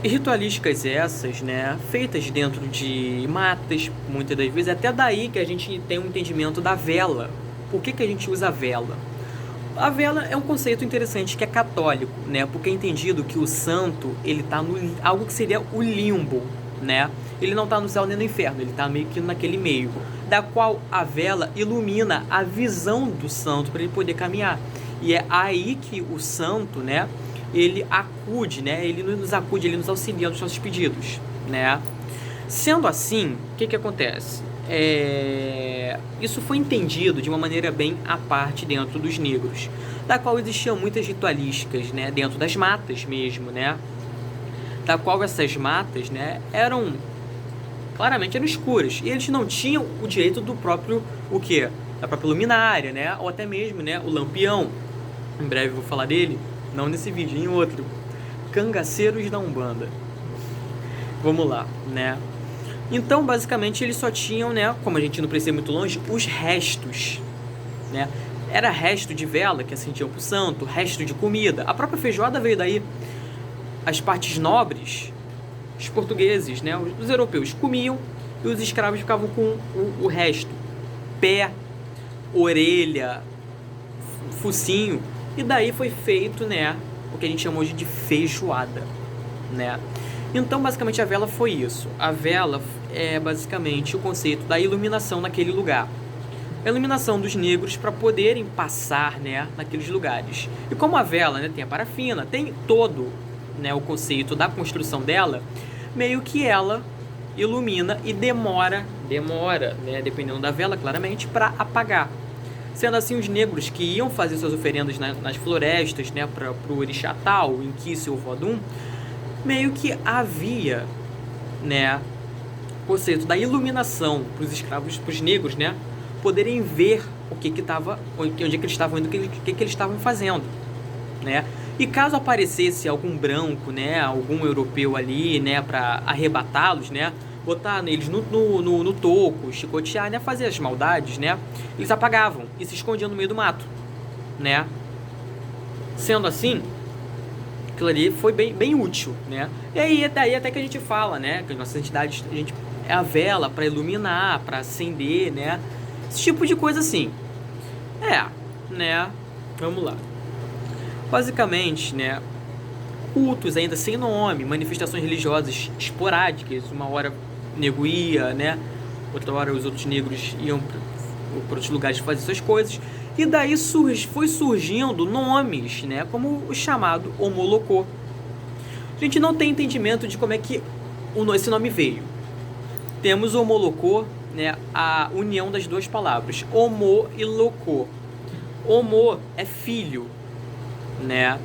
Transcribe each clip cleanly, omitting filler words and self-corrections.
Ritualísticas essas, né, feitas dentro de matas, muitas das vezes, até daí que a gente tem um entendimento da vela. Por que a gente usa a vela? A vela é um conceito interessante que é católico, né, porque é entendido que o santo, ele está no algo que seria o limbo, né? Ele não está no céu nem no inferno, ele está meio que naquele meio, da qual a vela ilumina a visão do santo para ele poder caminhar. E é aí que o santo, né, ele acude, né, ele nos acude, ele nos auxilia nos nossos pedidos, né? Sendo assim, o que acontece? Isso foi entendido de uma maneira bem à parte dentro dos negros, da qual existiam muitas ritualísticas, né, dentro das matas mesmo, né, da qual essas matas, né, claramente eram escuras, e eles não tinham o direito do próprio, da própria luminária, né, ou até mesmo, né, o lampião. Em breve eu vou falar dele, não nesse vídeo, em outro. Cangaceiros da Umbanda. Vamos lá, né. Então, basicamente, eles só tinham, né, como a gente não precisa ir muito longe, os restos, né. Era resto de vela que acendiam para o santo, resto de comida. A própria feijoada veio daí. As partes nobres, os portugueses, né, os europeus comiam e os escravos ficavam com o resto. Pé, orelha, focinho. E daí foi feito, né, o que a gente chama hoje de feijoada, né. Então, basicamente, a vela foi isso. A vela é basicamente o conceito da iluminação naquele lugar. A iluminação dos negros para poderem passar, né, naqueles lugares. E como a vela, né, tem a parafina, tem todo, né, o conceito da construção dela, meio que ela ilumina e demora, né, dependendo da vela, claramente, para apagar. Sendo assim, os negros que iam fazer suas oferendas nas florestas, né, para o orixá tal, Inquice ou Vodun, meio que havia, né, o conceito da iluminação para os escravos, para os negros, né, poderem ver onde é que eles estavam indo, o que eles estavam fazendo, né. E caso aparecesse algum branco, né, algum europeu ali, né, para arrebatá-los, né, botar eles no toco, chicotear, né, fazer as maldades, né, eles apagavam e se escondiam no meio do mato, né. Sendo assim, aquilo ali foi bem útil, né. E aí, daí até que a gente fala, né, que as nossas entidades, é a vela para iluminar, para acender, né, esse tipo de coisa assim. Né, vamos lá. Basicamente, né, cultos ainda sem nome, manifestações religiosas esporádicas, uma hora o nego ia, né, outra hora os outros negros iam para outros lugares fazer suas coisas, e daí foi surgindo nomes, né, como o chamado Omolocô. A gente não tem entendimento de como é que esse nome veio. Temos o Omolocô, né, a união das duas palavras, Omo e Locô. Omo é filho, né?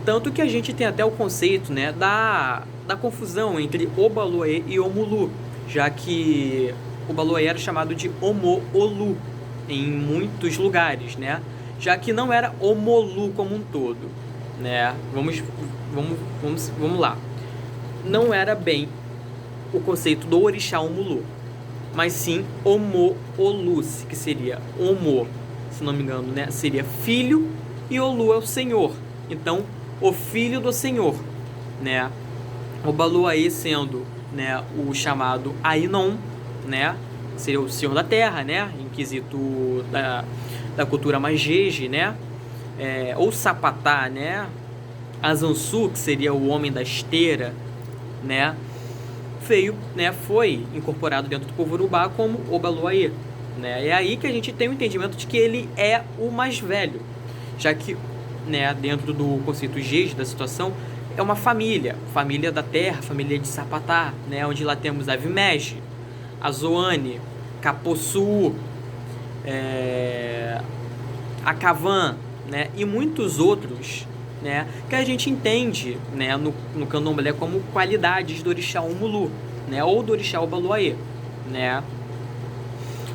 Tanto que a gente tem até o conceito, né, da confusão entre Obaloê e Omulu, já que Obaloê era chamado de Omo-Olu em muitos lugares, né? Já que não era Omolu como um todo, né? Vamos lá. Não era bem o conceito do orixá Omulu, mas sim Omo-Olu, que seria Omo, se não me engano, né, seria filho, e Olu é o Senhor. Então, o filho do Senhor, né? O Baluaê sendo, né, o chamado Ainon, né? Seria o Senhor da Terra, né? Em quesito da cultura majeje, né? Ou Sapatá, né? Azansu, que seria o homem da esteira, né? Foi incorporado dentro do povo urubá como o Baluaê, né? É aí que a gente tem o entendimento de que ele é o mais velho, já que, né, dentro do conceito Jeje da situação, é uma família da terra, família de Sapatá, né, onde lá temos a Vimege, a Zoane, Capossu, a Cavan, né, e muitos outros, né, que a gente entende, né, no candomblé como qualidades do orixá Omulu, né, ou do orixá Obaluaê, né.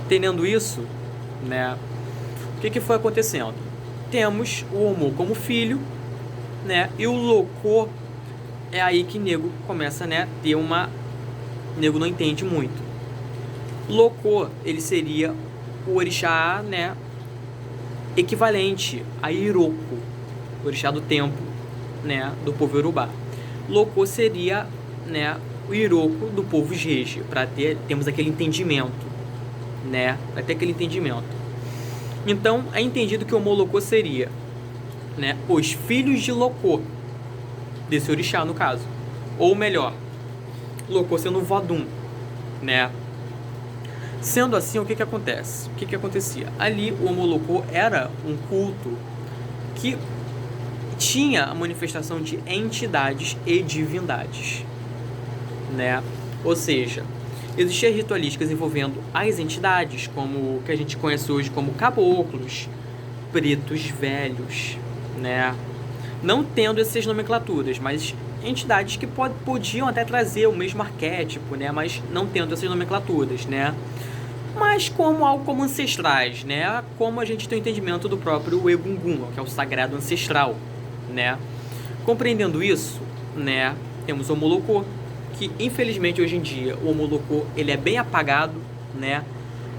Entendendo isso, né, o que foi acontecendo? Temos o Omu como filho, né, e o Locô é aí que nego começa, né, ter nego não entende muito. Locô, ele seria o orixá, né, equivalente a Iroko, o orixá do tempo, né, do povo Yorubá. Locô seria, né, o Iroko do povo Jeje, para termos aquele entendimento, né, para ter aquele entendimento. Então, é entendido que o Omolocô seria, né, os filhos de Locô, desse orixá no caso, ou melhor, Locô sendo o Vodun, né. Sendo assim, o que acontece? O que acontecia? Ali, o Omolocô era um culto que tinha a manifestação de entidades e divindades, né? Ou seja, existiam ritualísticas envolvendo as entidades, como o que a gente conhece hoje como caboclos, pretos velhos, né? Não tendo essas nomenclaturas, mas entidades que podiam até trazer o mesmo arquétipo, né? Mas não tendo essas nomenclaturas, né? Mas como algo como ancestrais, né? Como a gente tem o entendimento do próprio Egungun, que é o sagrado ancestral, né? Compreendendo isso, né? Temos o Omolocô, que infelizmente hoje em dia o Omolocô ele é bem apagado, né?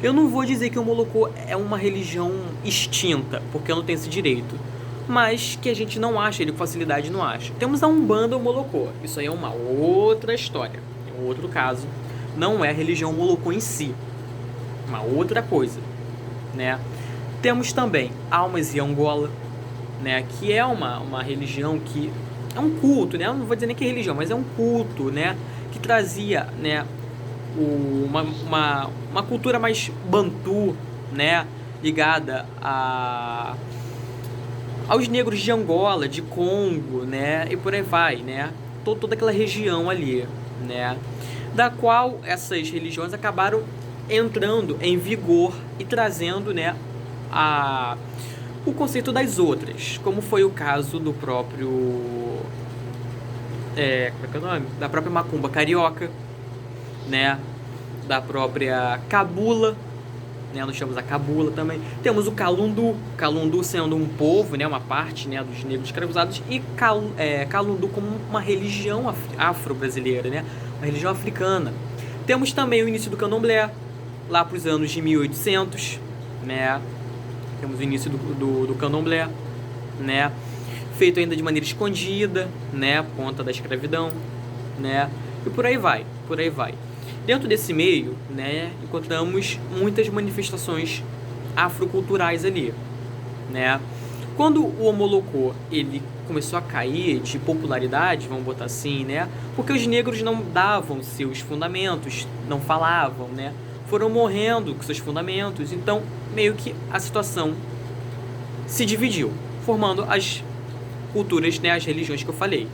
Eu não vou dizer que o Omolocô é uma religião extinta, porque eu não tenho esse direito, mas que a gente não acha ele com facilidade, não acha. Temos a Umbanda Omolocô, isso aí é uma outra história, é um outro caso, não é a religião Omolocô em si, uma outra coisa, né? Temos também Almas e Angola, né? Que é uma religião que é um culto, né? Eu não vou dizer nem que é religião, mas é um culto, né? Que trazia, né? Uma cultura mais bantu, né? Ligada aos negros de Angola, de Congo, né? E por aí vai, né? Toda aquela região ali, né? Da qual essas religiões acabaram entrando em vigor e trazendo, né, o conceito das outras, como foi o caso do próprio como é que é o nome? Da própria macumba carioca, né, da própria cabula, né, nós chamamos a cabula também. Temos o calundu sendo um povo, né, uma parte, né, dos negros escravizados, e calundu como uma religião afro-brasileira, né, uma religião africana. Temos também o início do candomblé, lá para os anos de 1800, né? Temos o início do candomblé, né? Feito ainda de maneira escondida, né? Por conta da escravidão, né? E por aí vai, por aí vai. Dentro desse meio, né? Encontramos muitas manifestações afroculturais ali, né? Quando o Omolocô, ele começou a cair de popularidade, vamos botar assim, né? Porque os negros não davam seus fundamentos, não falavam, né? Foram morrendo com seus fundamentos, então meio que a situação se dividiu, formando as culturas, né, as religiões que eu falei.